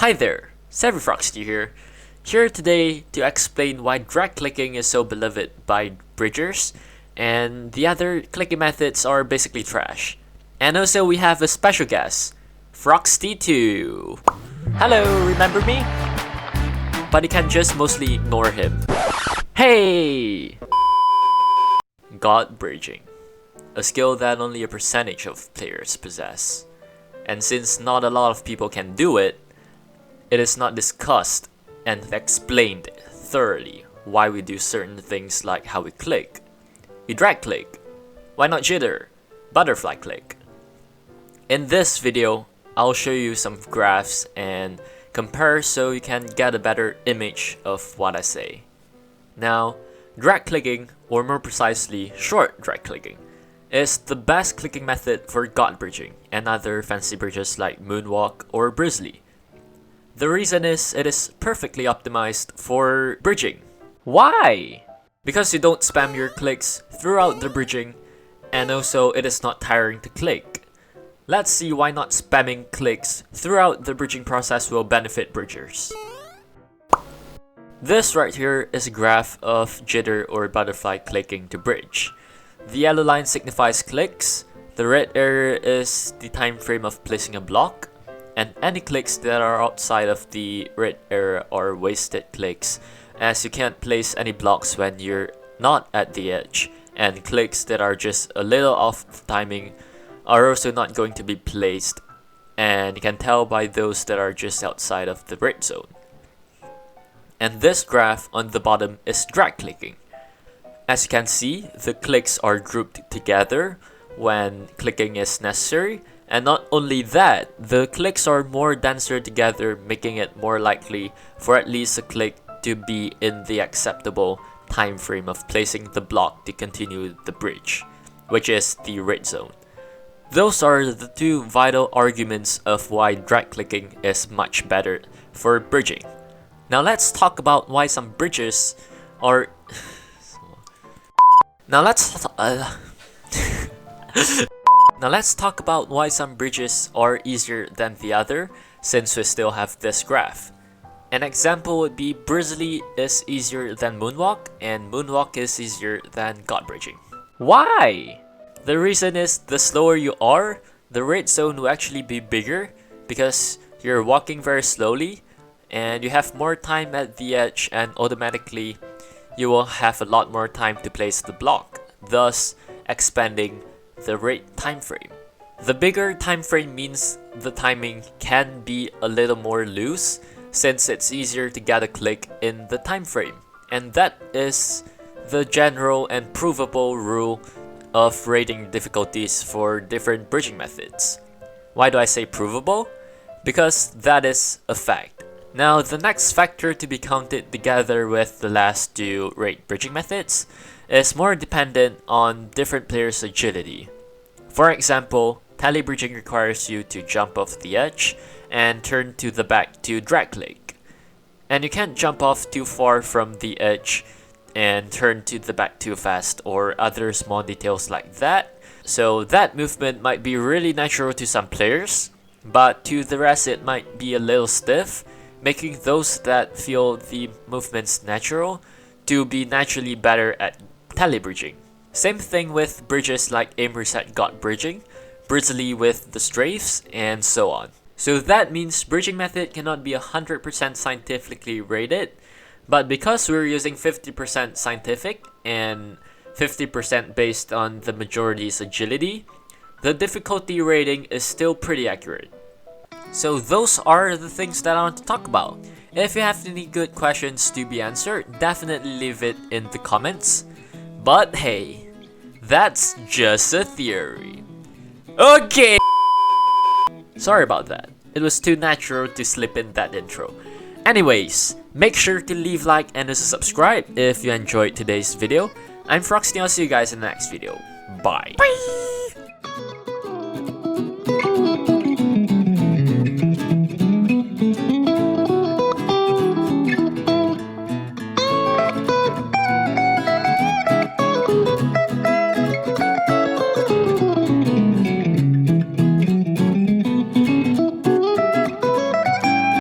Hi there, SavvyFroxty here today to explain why drag clicking is so beloved by bridgers and the other clicking methods are basically trash. And also we have a special guest, Froxty2. Hello, remember me? But you can just mostly ignore him. Hey! God bridging, a skill that only a percentage of players possess. And since not a lot of people can do it, it is not discussed and explained thoroughly why we do certain things like how we click. We drag click. Why not jitter? Butterfly click. In this video, I'll show you some graphs and compare so you can get a better image of what I say. Now, drag clicking, or more precisely, short drag clicking, is the best clicking method for God bridging and other fancy bridges like Moonwalk or Brizzly. The reason is it is perfectly optimized for bridging. Why? Because you don't spam your clicks throughout the bridging, and also it is not tiring to click. Let's see why not spamming clicks throughout the bridging process will benefit bridgers. This right here is a graph of jitter or butterfly clicking to bridge. The yellow line signifies clicks, the red area is the time frame of placing a block, and any clicks that are outside of the red area are wasted clicks, as you can't place any blocks when you're not at the edge, and clicks that are just a little off timing are also not going to be placed, and you can tell by those that are just outside of the red zone. And this graph on the bottom is drag clicking. As you can see, the clicks are grouped together when clicking is necessary, and not only that, the clicks are more denser together, making it more likely for at least a click to be in the acceptable time frame of placing the block to continue the bridge, which is the red zone. Those are the two vital arguments of why drag clicking is much better for bridging. Now let's talk about why some bridges are Now let's talk about why some bridges are easier than the other, since we still have this graph. An example would be Brizzly is easier than Moonwalk, and Moonwalk is easier than God bridging. Why? The reason is the slower you are, the red zone will actually be bigger because you're walking very slowly and you have more time at the edge, and automatically you will have a lot more time to place the block, thus expanding the rate time frame. The bigger time frame means the timing can be a little more loose, since it's easier to get a click in the time frame. And that is the general and provable rule of rating difficulties for different bridging methods. Why do I say provable? Because that is a fact. Now, the next factor to be counted together with the last two rate bridging methods is more dependent on different players' agility. For example, tally bridging requires you to jump off the edge and turn to the back to drag click. And you can't jump off too far from the edge and turn to the back too fast or other small details like that. So that movement might be really natural to some players, but to the rest it might be a little stiff, making those that feel the movements natural to be naturally better at tally bridging. Same thing with bridges like aim reset God bridging, Brizzly with the strafes, and so on. So that means bridging method cannot be 100% scientifically rated, but because we're using 50% scientific and 50% based on the majority's agility, the difficulty rating is still pretty accurate. So those are the things that I want to talk about. If you have any good questions to be answered, definitely leave it in the comments. But hey, that's just a theory. Okay! Sorry about that. It was too natural to slip in that intro. Anyways, make sure to leave like and also subscribe if you enjoyed today's video. I'm Froxty, I'll see you guys in the next video. Bye! Bye.